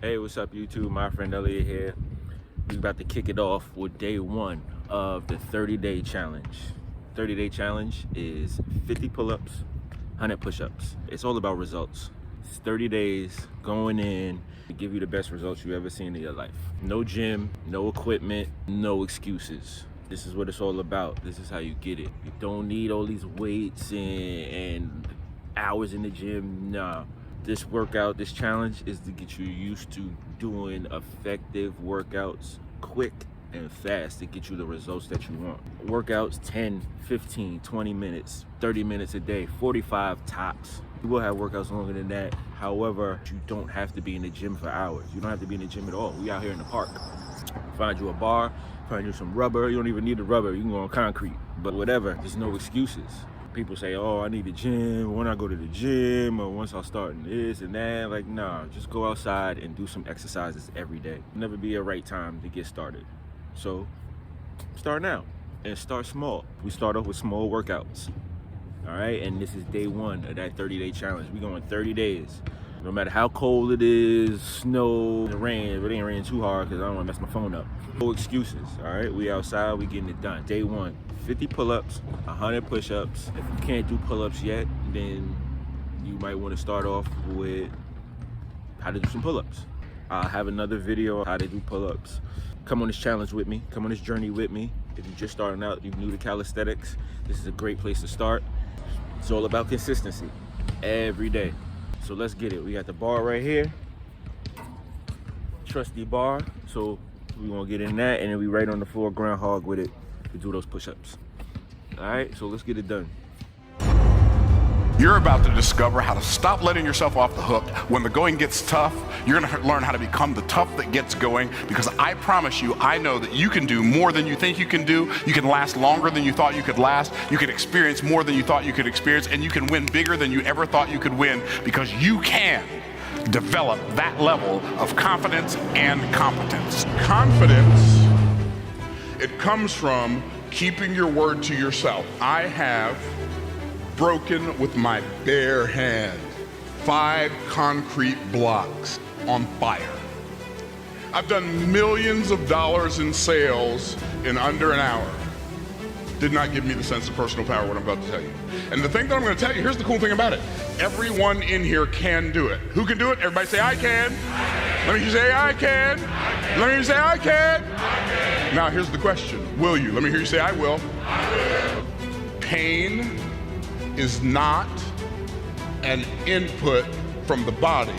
Hey, what's up YouTube? My friend Elliot here. We're about to kick it off with day one of the 30-day challenge. 30-day challenge is 50 pull-ups, 100 push-ups. It's all about results. It's 30 days going in to give you the best results you've ever seen in your life. No gym, no equipment, no excuses. This is what it's all about. This is how you get it. You don't need all these weights and hours in the gym. Nah. This workout, this challenge is to get you used to doing effective workouts quick and fast to get you the results that you want. Workouts 10, 15, 20 minutes, 30 minutes a day, 45 tops. You will have workouts longer than that. However, you don't have to be in the gym for hours. You don't have to be in the gym at all. We out here in the park. Find you a bar, find you some rubber. You don't even need the rubber. You can go on concrete. But whatever, there's no excuses. People say, oh, I need a gym when I go to the gym or once I start this and that. Like, nah, just go outside and do some exercises every day. Never be a right time to get started. So start now and start small. We start off with small workouts. All right, and this is day one of that 30-day challenge. We're going 30 days. No matter how cold it is, snow, rain, if it ain't raining too hard because I don't want to mess my phone up. No excuses, all right? We outside, we getting it done. Day one, 50 pull-ups, 100 push-ups. If you can't do pull-ups yet, then you might want to start off with how to do some pull-ups. I'll have another video on how to do pull-ups. Come on this challenge with me. Come on this journey with me. If you're just starting out, you're new to calisthenics, this is a great place to start. It's all about consistency every day. So let's get it. We got the bar right here. Trusty bar. So we gonna get in that and then we right on the floor groundhog with it to do those push-ups. All right, so let's get it done. You're about to discover how to stop letting yourself off the hook. When the going gets tough, you're gonna learn how to become the tough that gets going, because I promise you, I know that you can do more than you think you can do. You can last longer than you thought you could last. You can experience more than you thought you could experience, and you can win bigger than you ever thought you could win, because you can develop that level of confidence and competence. Confidence, it comes from keeping your word to yourself. I have broken with my bare hand 5 concrete blocks on fire. I've done millions of dollars in sales in under an hour. Did not give me the sense of personal power, what I'm about to tell you. And the thing that I'm going to tell you, here's the cool thing about it. Everyone in here can do it. Who can do it? Everybody say, I can. Let me say, I can. Let me say, I can. Now, here's the question. Will you? Let me hear you say, I will. Pain is not an input from the body.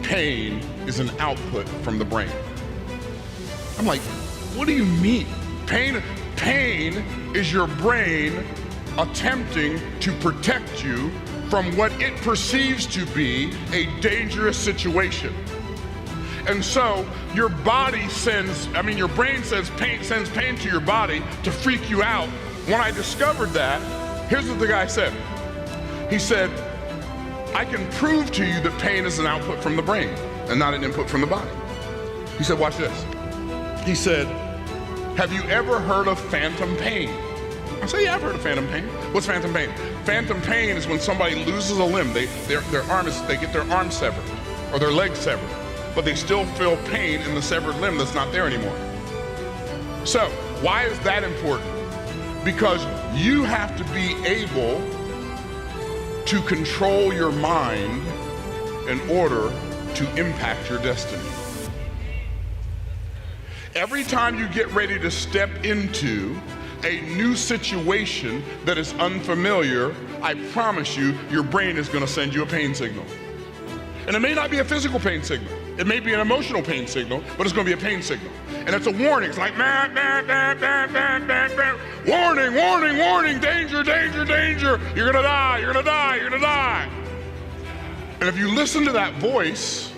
Pain is an output from the brain. I'm like, what do you mean? Pain is your brain attempting to protect you from what it perceives to be a dangerous situation. And so your body your brain sends pain to your body to freak you out. When I discovered that, here's what the guy said. He said, I can prove to you that pain is an output from the brain and not an input from the body. He said, watch this. He said, have you ever heard of phantom pain? I said, yeah, I've heard of phantom pain. What's phantom pain? Phantom pain is when somebody loses a limb. They get their arm severed or their leg severed, but they still feel pain in the severed limb that's not there anymore. So why is that important? Because you have to be able to control your mind in order to impact your destiny. Every time you get ready to step into a new situation that is unfamiliar, I promise you, your brain is going to send you a pain signal. And it may not be a physical pain signal. It may be an emotional pain signal, but it's going to be a pain signal. And it's a warning. It's like, warning, warning, warning, danger, danger, danger. You're going to die, you're going to die, you're going to die. And if you listen to that voice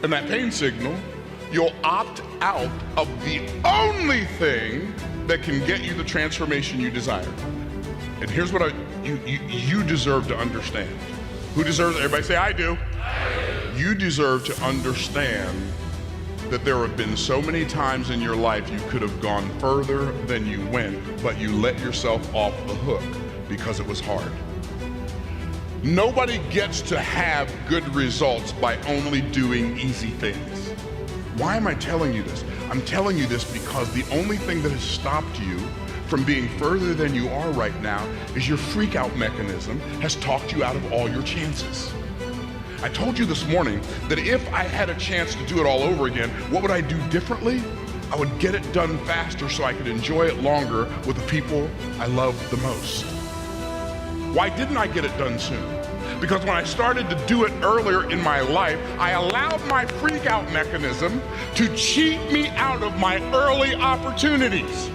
and that pain signal, you'll opt out of the only thing that can get you the transformation you desire. And here's what you deserve to understand. Who deserves it? Everybody say, I do. You deserve to understand that there have been so many times in your life you could have gone further than you went, but you let yourself off the hook because it was hard. Nobody gets to have good results by only doing easy things. Why am I telling you this? I'm telling you this because the only thing that has stopped you from being further than you are right now is your freak out mechanism has talked you out of all your chances. I told you this morning that if I had a chance to do it all over again, what would I do differently? I would get it done faster so I could enjoy it longer with the people I love the most. Why didn't I get it done soon? Because when I started to do it earlier in my life, I allowed my freak out mechanism to cheat me out of my early opportunities.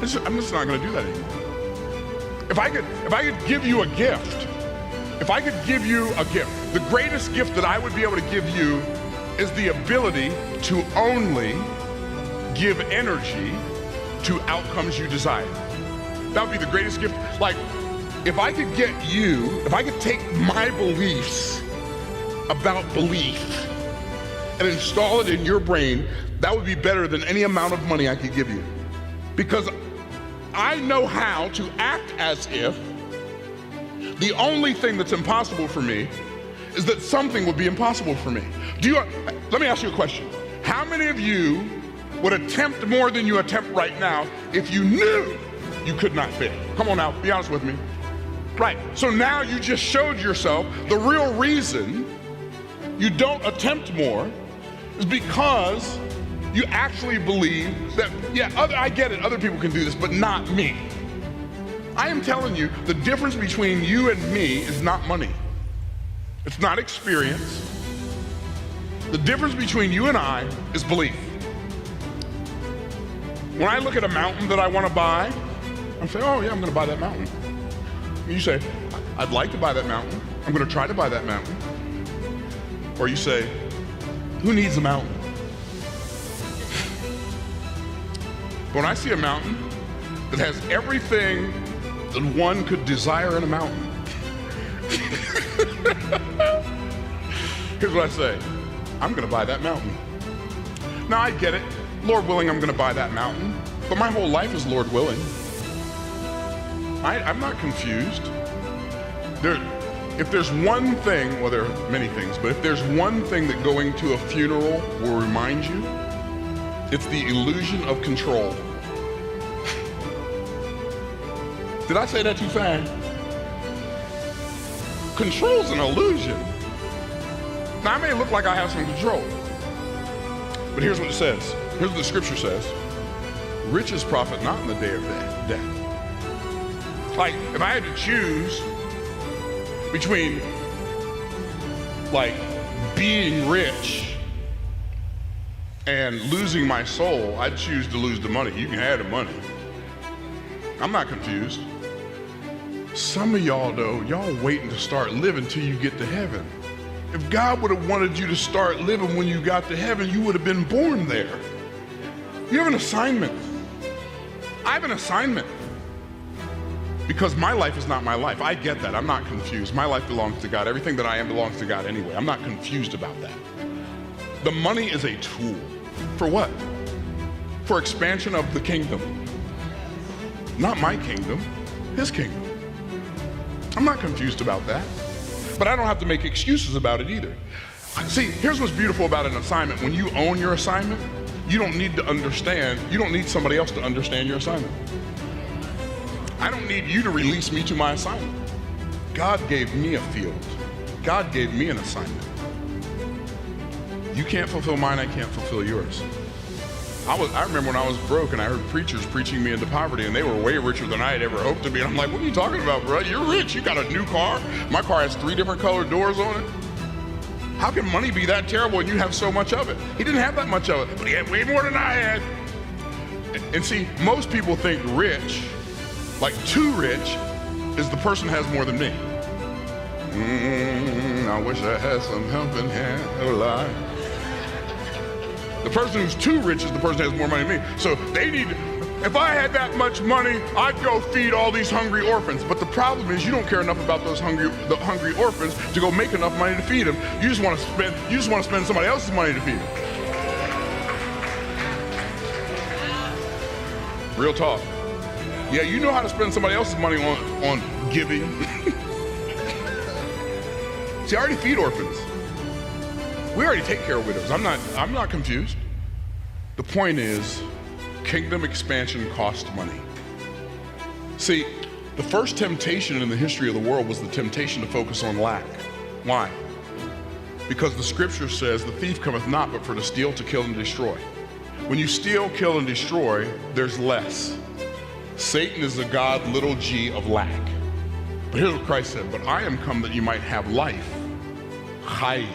I'm just not gonna do that anymore. If I could give you a gift, the greatest gift that I would be able to give you is the ability to only give energy to outcomes you desire. That would be the greatest gift. Like, if I could take my beliefs about belief and install it in your brain, that would be better than any amount of money I could give you. Because I know how to act as if the only thing that's impossible for me is that something would be impossible for me. Let me ask you a question. How many of you would attempt more than you attempt right now if you knew you could not fail? Come on now, be honest with me. Right, so now you just showed yourself the real reason you don't attempt more is because you actually believe that, I get it, other people can do this, but not me. I am telling you, the difference between you and me is not money. It's not experience. The difference between you and I is belief. When I look at a mountain that I want to buy, I'm saying, oh yeah, I'm going to buy that mountain. And you say, I'd like to buy that mountain. I'm going to try to buy that mountain. Or you say, who needs a mountain? When I see a mountain that has everything that one could desire in a mountain, here's what I say, I'm going to buy that mountain. Now I get it, Lord willing, I'm going to buy that mountain, but my whole life is Lord willing. I'm not confused. If there's one thing, well, there are many things, but if there's one thing that going to a funeral will remind you, it's the illusion of control. Did I say that too fast? Control's an illusion. Now, I may look like I have some control, but here's what it says. Here's what the scripture says. Riches profit not in the day of death. Like, if I had to choose between, like, being rich and losing my soul, I'd choose to lose the money. You can have the money. I'm not confused. Some of y'all, though, y'all waiting to start living till you get to heaven. If God would have wanted you to start living when you got to heaven, you would have been born there. You have an assignment. I have an assignment. Because my life is not my life. I get that. I'm not confused. My life belongs to God. Everything that I am belongs to God anyway. I'm not confused about that. The money is a tool. For what? For expansion of the kingdom. Not my kingdom, his kingdom. I'm not confused about that. But I don't have to make excuses about it either. See, here's what's beautiful about an assignment. When you own your assignment, you don't need somebody else to understand your assignment. I don't need you to release me to my assignment. God gave me a field. God gave me an assignment. You can't fulfill mine, I can't fulfill yours. I remember when I was broke and I heard preachers preaching me into poverty and they were way richer than I had ever hoped to be. And I'm like, what are you talking about, bro? You're rich, you got a new car. My car has 3 different colored doors on it. How can money be that terrible and you have so much of it? He didn't have that much of it, but he had way more than I had. And see, most people think rich, like too rich, is the person has more than me. I wish I had some helping hand. Oh, lie. The person who's too rich is the person that has more money than me. So they need, if I had that much money, I'd go feed all these hungry orphans. But the problem is you don't care enough about the hungry orphans to go make enough money to feed them. You just want to spend somebody else's money to feed them. Real talk. Yeah, you know how to spend somebody else's money on giving. See, I already feed orphans. We already take care of widows. I'm not confused. The point is, kingdom expansion costs money. See, the first temptation in the history of the world was the temptation to focus on lack. Why? Because the scripture says the thief cometh not but for to steal, to kill, and destroy. When you steal, kill, and destroy, there's less. Satan is the god little g of lack. But here's what Christ said, but I am come that you might have life. Chaim.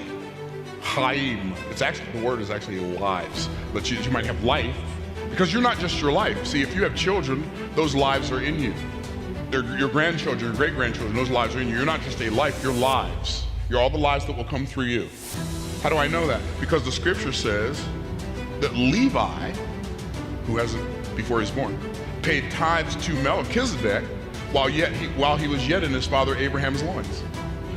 It's actually, the word is actually lives, but you might have life, because you're not just your life. See, if you have children, those lives are in you. They're your grandchildren, your great-grandchildren, those lives are in you. You're not just a life, you're lives. You're all the lives that will come through you. How do I know that? Because the scripture says that Levi, who hasn't, before he's born, paid tithes to Melchizedek while he was yet in his father Abraham's loins.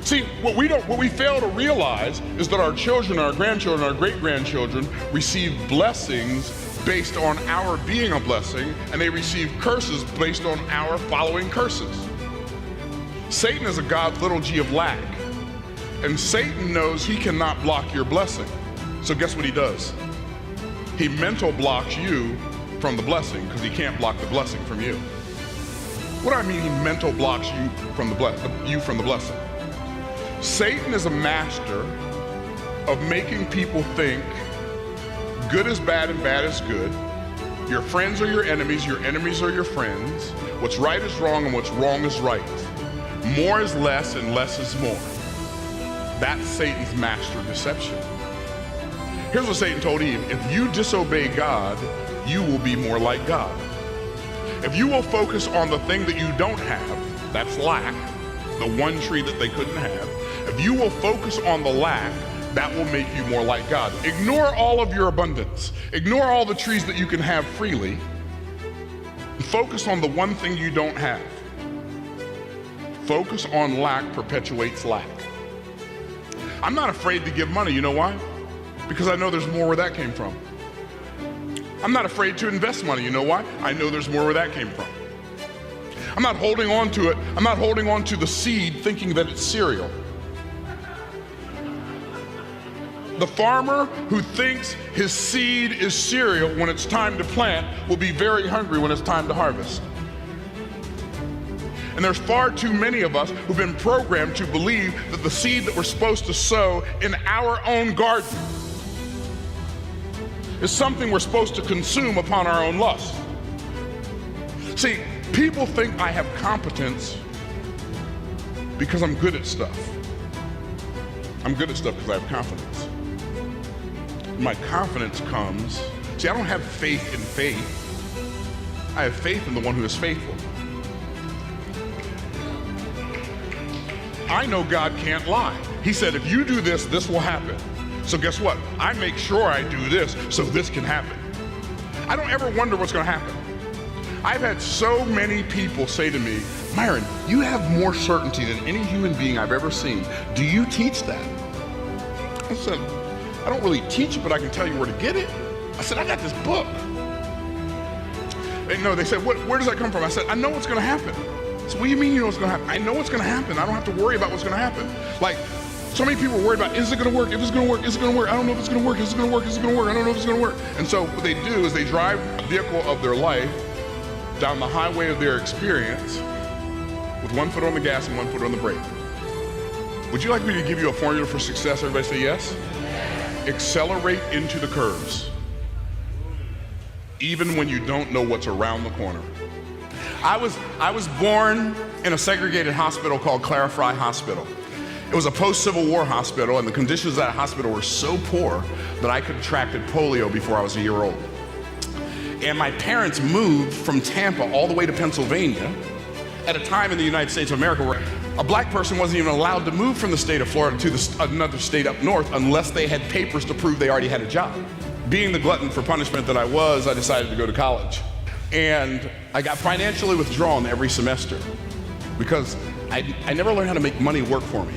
See, what we fail to realize is that our children, our grandchildren, our great-grandchildren receive blessings based on our being a blessing, and they receive curses based on our following curses. Satan is a god little g of lack, and Satan knows he cannot block your blessing. So guess what he does? He mental blocks you from the blessing, because he can't block the blessing from you. What do I mean he mental blocks you from the blessing? Satan is a master of making people think good is bad and bad is good. Your friends are your enemies are your friends. What's right is wrong and what's wrong is right. More is less and less is more. That's Satan's master deception. Here's what Satan told Eve: if you disobey God, you will be more like God. If you will focus on the thing that you don't have, that's lack, the one tree that they couldn't have. If you will focus on the lack, that will make you more like God. Ignore all of your abundance. Ignore all the trees that you can have freely. Focus on the one thing you don't have. Focus on lack perpetuates lack. I'm not afraid to give money. You know why? Because I know there's more where that came from. I'm not afraid to invest money. You know why? I know there's more where that came from. I'm not holding on to it. I'm not holding on to the seed thinking that it's cereal. The farmer who thinks his seed is cereal when it's time to plant will be very hungry when it's time to harvest. And there's far too many of us who've been programmed to believe that the seed that we're supposed to sow in our own garden is something we're supposed to consume upon our own lust. See, people think I have competence because I'm good at stuff. I'm good at stuff because I have confidence. My confidence comes, see, I don't have faith in faith. I have faith in the one who is faithful. I know God can't lie. He said, if you do this, this will happen. So guess what? I make sure I do this so this can happen. I don't ever wonder what's going to happen. I've had so many people say to me, Myron, you have more certainty than any human being I've ever seen. Do you teach that? I said, I don't really teach it, but I can tell you where to get it. I said, I got this book. They said, where does that come from? I said, I know what's going to happen. So what do you mean you know what's going to happen? I know what's going to happen. I don't have to worry about what's going to happen. Like, so many people are worried about, is it going to work? If it's going to work, is it going to work? I don't know if it's going to work. Is it going to work? Is it going to work? I don't know if it's going to work. And so what they do is they drive a vehicle of their life down the highway of their experience with one foot on the gas and one foot on the brake. Would you like me to give you a formula for success? Everybody say yes. Accelerate into the curves, even when you don't know what's around the corner. I was born in a segregated hospital called Clara Fry Hospital. It was a post-Civil War hospital, and the conditions of that hospital were so poor that I contracted polio before I was a year old. And my parents moved from Tampa all the way to Pennsylvania at a time in the United States of America where a black person wasn't even allowed to move from the state of Florida to another state up north unless they had papers to prove they already had a job. Being the glutton for punishment that I was, I decided to go to college. And I got financially withdrawn every semester because I never learned how to make money work for me.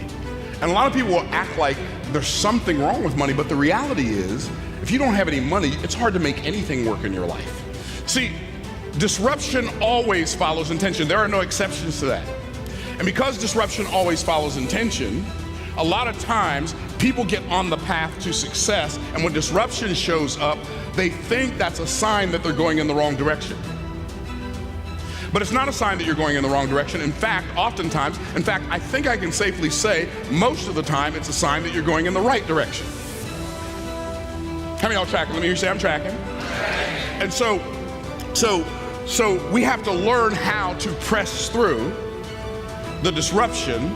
And a lot of people will act like there's something wrong with money, but the reality is, if you don't have any money, it's hard to make anything work in your life. See, disruption always follows intention. There are no exceptions to that. And because disruption always follows intention, a lot of times people get on the path to success, and when disruption shows up, they think that's a sign that they're going in the wrong direction. But it's not a sign that you're going in the wrong direction. In fact, oftentimes, I think I can safely say most of the time, it's a sign that you're going in the right direction. How many of y'all tracking? Let me hear you say I'm tracking. And so we have to learn how to press through the disruption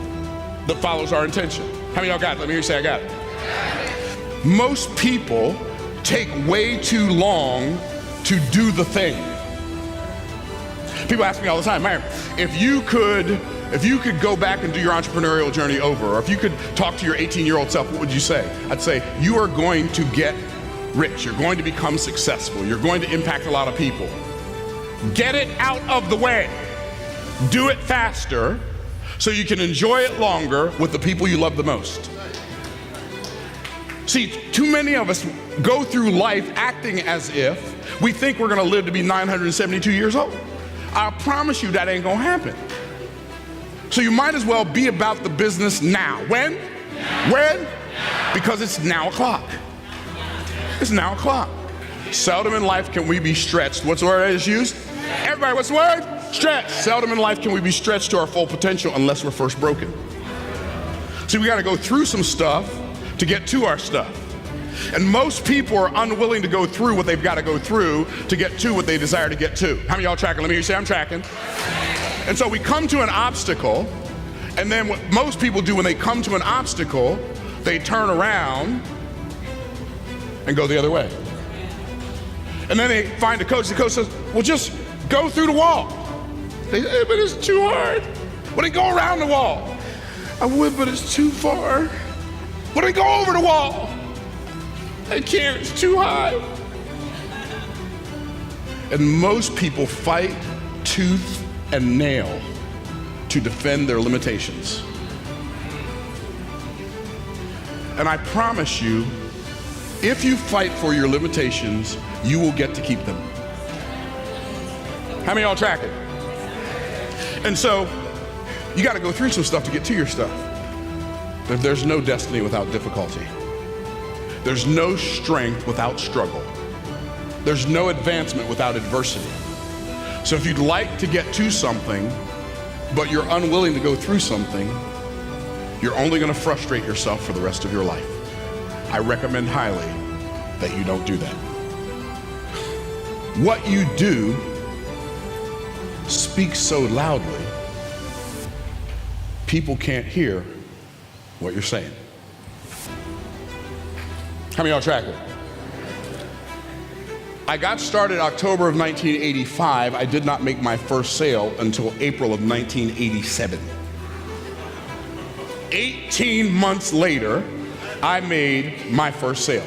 that follows our intention. How many of y'all got it? Let me hear you say I got it. Most people take way too long to do the thing. People ask me all the time, man, if you could go back and do your entrepreneurial journey over, or if you could talk to your 18-year-old self, what would you say? I'd say, you are going to get rich. You're going to become successful. You're going to impact a lot of people. Get it out of the way. Do it faster so you can enjoy it longer with the people you love the most. See, too many of us go through life acting as if we think we're going to live to be 972 years old. I promise you that ain't gonna happen. So you might as well be about the business now. When? When? Because it's now o'clock. It's now o'clock. Seldom in life can we be stretched. What's the word that is used? Everybody, what's the word? Stretched. Seldom in life can we be stretched to our full potential unless we're first broken. See, we gotta go through some stuff to get to our stuff. And most people are unwilling to go through what they've got to go through to get to what they desire to get to. How many of y'all tracking? Let me hear you say I'm tracking. And so we come to an obstacle, and then what most people do when they come to an obstacle, they turn around and go the other way. And then they find a coach. The coach says, well, just go through the wall. They say, but it's too hard. Well, they go around the wall. I would, but it's too far. Well, they go over the wall. I can't, it's too high. And most people fight tooth and nail to defend their limitations. And I promise you, if you fight for your limitations, you will get to keep them. How many of y'all tracking? And so, you gotta go through some stuff to get to your stuff. There's no destiny without difficulty. There's no strength without struggle. There's no advancement without adversity. So if you'd like to get to something, but you're unwilling to go through something, you're only gonna frustrate yourself for the rest of your life. I recommend highly that you don't do that. What you do speaks so loudly, people can't hear what you're saying. How many of y'all tracking? I got started October of 1985. I did not make my first sale until April of 1987. 18 months later, I made my first sale.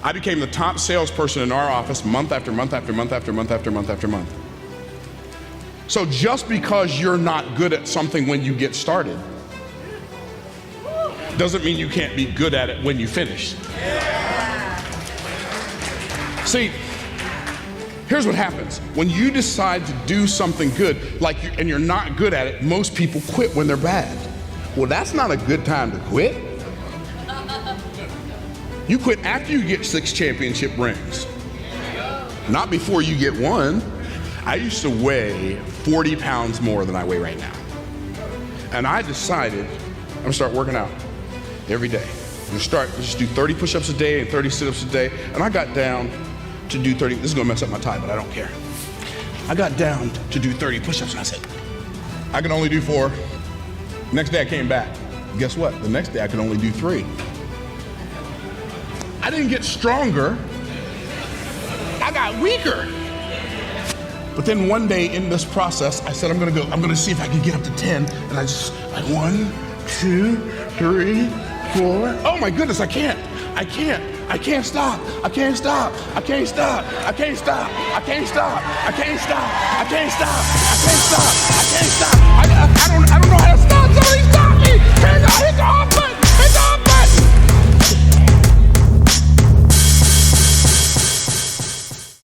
I became the top salesperson in our office month after month after month after month after month after month. So just because you're not good at something when you get started, doesn't mean you can't be good at it when you finish. See, here's what happens. When you decide to do something good, and you're not good at it, most people quit when they're bad. Well, that's not a good time to quit. You quit after you get 6 championship rings, not before you get one. I used to weigh 40 pounds more than I weigh right now. And I decided I'm gonna start working out every day. I'm gonna just do 30 push-ups a day and 30 sit-ups a day. And I got down to do 30, this is gonna mess up my tie, but I don't care. I got down to do 30 push-ups and I said, I can only do 4. Next day I came back. Guess what? The next day I could only do 3. I didn't get stronger, I got weaker. But then one day in this process, I said, I'm gonna see if I can get up to 10. And I just, 1, 2, 3, 4. Oh my goodness, I can't stop. I can't stop. I can't stop. I can't stop. I can't stop. I can't stop. I can't stop. I can't stop. I can't stop. I don't know how to stop. Somebody stop me. Hang on, hit the off button.